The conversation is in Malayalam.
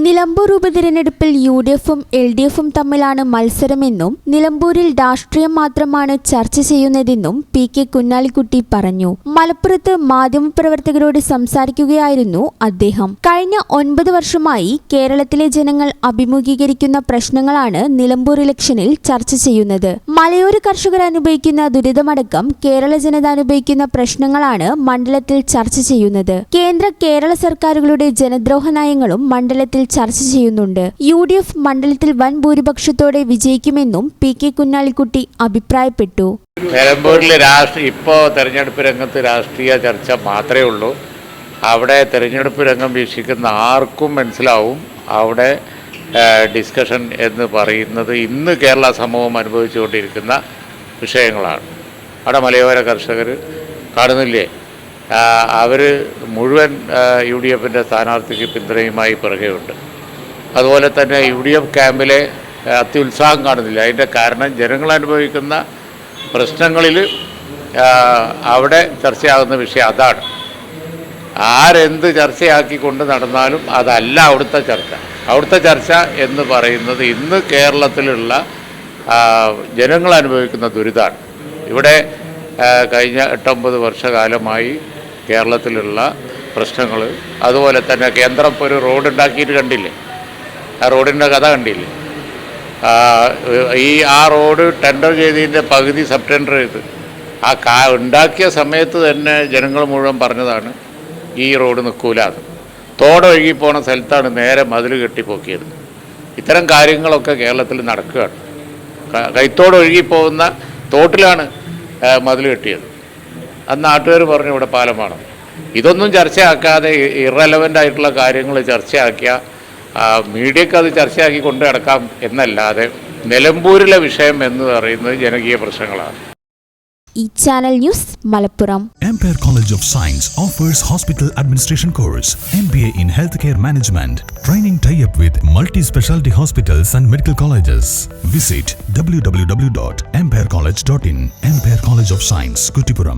നിലമ്പൂർ ഉപതിരഞ്ഞെടുപ്പിൽ യു.ഡി.എഫും എൽ.ഡി.എഫും തമ്മിലാണ് മത്സരമെന്നും നിലമ്പൂരിൽ രാഷ്ട്രീയം മാത്രമാണ് ചർച്ച ചെയ്യുന്നതെന്നും പി.കെ. കുഞ്ഞാലിക്കുട്ടി പറഞ്ഞു. മലപ്പുറത്ത് മാധ്യമപ്രവർത്തകരോട് സംസാരിക്കുകയായിരുന്നു അദ്ദേഹം. കഴിഞ്ഞ 9 വർഷമായി കേരളത്തിലെ ജനങ്ങൾ അഭിമുഖീകരിക്കുന്ന പ്രശ്നങ്ങളാണ് നിലമ്പൂർ ഇലക്ഷനിൽ ചർച്ച ചെയ്യുന്നത്. മലയോര കർഷകർ അനുഭവിക്കുന്ന ദുരിതമടക്കം കേരള ജനത അനുഭവിക്കുന്ന പ്രശ്നങ്ങളാണ് മണ്ഡലത്തിൽ ചർച്ച ചെയ്യുന്നത്. കേരള സർക്കാരുകളുടെ ജനദ്രോഹ നയങ്ങളും മണ്ഡലത്തിൽ ചർച്ച ചെയ്യുന്നുണ്ട്. യു.ഡി.എഫ് മണ്ഡലത്തിൽ വൻ ഭൂരിപക്ഷത്തോടെ വിജയിക്കുമെന്നും പി.കെ. കുഞ്ഞാലിക്കുട്ടി അഭിപ്രായപ്പെട്ടു. നിലമ്പൂരിൽ ഇപ്പോൾ തെരഞ്ഞെടുപ്പ് രംഗത്ത് രാഷ്ട്രീയ ചർച്ച മാത്രമേ ഉള്ളൂ. അവിടെ തെരഞ്ഞെടുപ്പ് രംഗം വീക്ഷിക്കുന്ന ആർക്കും മനസ്സിലാവും അവിടെ ഡിസ്കഷൻ എന്ന് പറയുന്നത് ഇന്ന് കേരള സമൂഹം അനുഭവിച്ചുകൊണ്ടിരിക്കുന്ന വിഷയങ്ങളാണ്. അവിടെ മലയോര കർഷകർ കാണുന്നില്ലേ, അവർ മുഴുവൻ യു.ഡി.എഫിൻ്റെ സ്ഥാനാർത്ഥിക്ക് പിന്തുണയുമായി പിറകെയുണ്ട്. അതുപോലെ തന്നെ യു.ഡി.എഫ് ക്യാമ്പിലെ അത്യുത്സാഹം കാണുന്നില്ല. അതിൻ്റെ കാരണം ജനങ്ങൾ അനുഭവിക്കുന്ന പ്രശ്നങ്ങളിൽ അവിടെ ചർച്ചയാകുന്ന വിഷയം അതാണ്. ആരെന്ത് ചർച്ചയാക്കിക്കൊണ്ട് നടന്നാലും അതല്ല അവിടുത്തെ ചർച്ച. അവിടുത്തെ ചർച്ച എന്ന് പറയുന്നത് ഇന്ന് കേരളത്തിലുള്ള ജനങ്ങൾ അനുഭവിക്കുന്ന ദുരിതമാണ്. ഇവിടെ കഴിഞ്ഞ 8-9 വർഷകാലമായി കേരളത്തിലുള്ള പ്രശ്നങ്ങൾ, അതുപോലെ തന്നെ കേന്ദ്രം ഇപ്പോൾ ഒരു റോഡ് ഉണ്ടാക്കിയിട്ട് കണ്ടില്ലേ, ആ റോഡിൻ്റെ കഥ കണ്ടില്ലേ. ആ റോഡ് ടെൻഡർ ചെയ്തതിൻ്റെ പകുതി സബ് ടെൻഡർ ചെയ്ത് ഉണ്ടാക്കിയ സമയത്ത് തന്നെ ജനങ്ങൾ മുഴുവൻ പറഞ്ഞതാണ് ഈ റോഡ് നിൽക്കൂലാന്ന്. തോടൊഴുകി പോണ സ്ഥലത്താണ് നേരെ മതിൽ കെട്ടിപ്പോക്കിയത്. ഇത്തരം കാര്യങ്ങളൊക്കെ കേരളത്തിൽ നടക്കുകയാണ്. കൈത്തോടൊഴുകിപ്പോകുന്ന തോട്ടിലാണ് മതിൽ കെട്ടിയത്. അന്ന് നാട്ടുകാർ പറഞ്ഞു ഇവിടെ പാലം വേണം. ഇതൊന്നും ചർച്ചയാക്കാതെ ഇറലവൻ്റ് ആയിട്ടുള്ള കാര്യങ്ങൾ ചർച്ചയാക്കിയ മീഡിയക്ക് അത് ചർച്ചയാക്കി കൊണ്ടു നടക്കാം എന്നല്ലാതെ നിലമ്പൂരിലെ വിഷയം എന്ന് പറയുന്നത് ജനകീയ പ്രശ്നങ്ങളാണ്. ഈ channel news Malappuram. Ampere College of Science offers hospital administration course, MBA in healthcare management, training tie-up with multi-specialty hospitals and medical colleges. Visit www.amperecollege.in. Ampere College of Science, Kuttipuram.